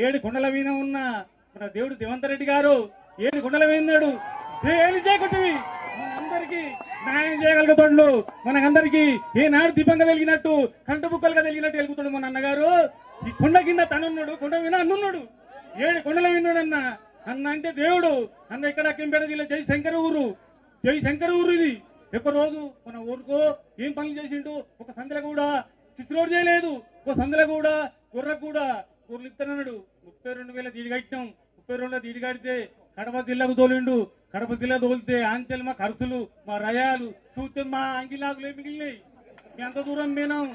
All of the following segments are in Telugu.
ఏడు కొండల మీద ఉన్న మన దేవుడు దేవంతరెడ్డి గారు ఏడు కొండల మీద ఉన్నాడు. ఏమి చేయకుంటువి మనందరికీ న్యాయం చేయగలుగుతాడు. మనకందరికీ ఏనాడు దీపంగా వెలిగినట్టు కంట బుక్కలుగా వెలిగినట్టు వెలుగుతాడు మన అన్నగారు. ఈ కొండ కింద తనున్నాడు, కొండ మీద అన్నున్నాడు. ఏడు కొండల విన్నాడు అన్న. అన్న అంటే దేవుడు. అన్న ఇక్కడ కింపేట జిల్లా జయశంకర ఊరు, జయశంకర ఊరు ఇది. ఒక్క రోజు మన ఊరుకో ఏం పనులు చేసిండు. ఒక సందులో కూడా సిస్ రోడ్ చేయలేదు. ఒక సందులో కూడా గుర్రకు కూడా ఊర్లు ఇస్తానన్నాడు. 32,000 దీడి కట్టినాం. 32 దీడి కడితే కడప జిల్లాకు తోలిండు. కడప జిల్లా తోలితే ఆంచెల్ మా ఖర్చులు, మా రయాలు చూస్తే మా అంగిలాకులే మిగిలినాయి. ఎంత దూరం పోయినాం.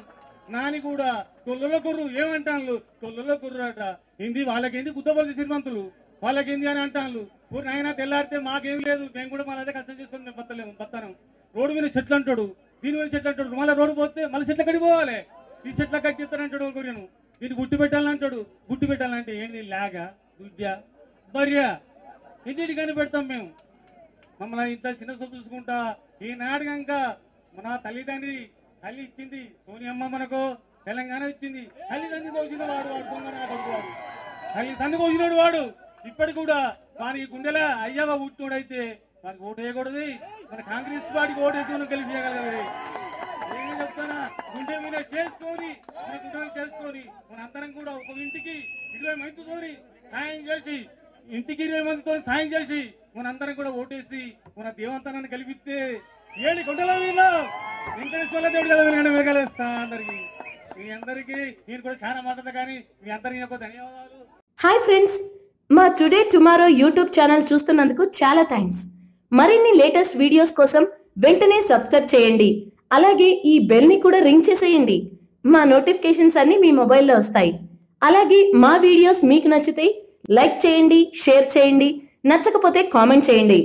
నాని కూడా తొల్లలో కుర్రు ఏమంటాను, తొల్లలో కుర్రు అట. ఏంది వాళ్ళకేంది గుద్దబోలు శ్రీమంతులు, వాళ్ళకేంది అని అంటాను. ఊరు నాయన తెల్లారితే మాకేం లేదు, మేము కూడా మళ్ళీ అదే కష్టం చేసుకుని మేము బతాను. రోడ్డు మీద చెట్లు అంటాడు, దీని మీద చెట్లు అంటాడు. మళ్ళీ రోడ్డు పోతే మళ్ళీ చెట్ల కడిగి పోవాలి. ఈ చెట్ల కట్టిస్తానంటాడు. ఒకరిను దీన్ని గుట్టి పెట్టాలంటాడు. గుట్టి పెట్టాలంటే ఏంది లాగా దుడ్య భార్య ఇంటికి కనిపెడతాం మేము. మమ్మల్ని ఇంత చిన్న చూపు చూసుకుంటా ఈనాడు కనుక మన తల్లిదండ్రి తల్లి ఇచ్చింది సోనియమ్మ, మనకు తెలంగాణ ఇచ్చింది. తల్లిదండ్రి కోసిన వాడు వాడు తల్లి తండ్రి కోసినాడు వాడు. ఇప్పటికి కూడా వానికి గుండెలా అయ్యవ ఉట్టినోడైతే వానికి ఓటు వేయకూడదు. మన కాంగ్రెస్ పార్టీకి ఓటు వేసుకుని కలిసి చేయగలగదు. నేను చెప్తానా, గుండె మీద చేసుకొని మన అందరం కూడా ఒక ఇంటికి 20 మందితో సాయం చేసి, ఇంటికి 20 మందితో సాయం చేసి మనందరం కూడా ఓటేసి మన దేవంతనాన్ని కల్పిస్తే 7 కొండల మీద వెంకటేశ్వర దేవుడు కదా వెలగలేస్తా. అందరికి మీ అందరికీ నేను కూడా చాలా మాట్లాడతా, కానీ మీ అందరికీ ఒక ధన్యవాదాలు. హాయ్ ఫ్రెండ్స్, మా టుడే టుమారో యూట్యూబ్ ఛానల్ చూస్తున్నందుకు చాలా థ్యాంక్స్. మరిన్ని లేటెస్ట్ వీడియోస్ కోసం వెంటనే సబ్స్క్రైబ్ చేయండి. అలాగే ఈ బెల్ ని కూడా రింగ్ చేసేయండి. మా నోటిఫికేషన్స్ అన్ని మీ మొబైల్లో వస్తాయి. అలాగే మా వీడియోస్ మీకు నచ్చితే లైక్ చేయండి, షేర్ చేయండి, నచ్చకపోతే కామెంట్ చేయండి.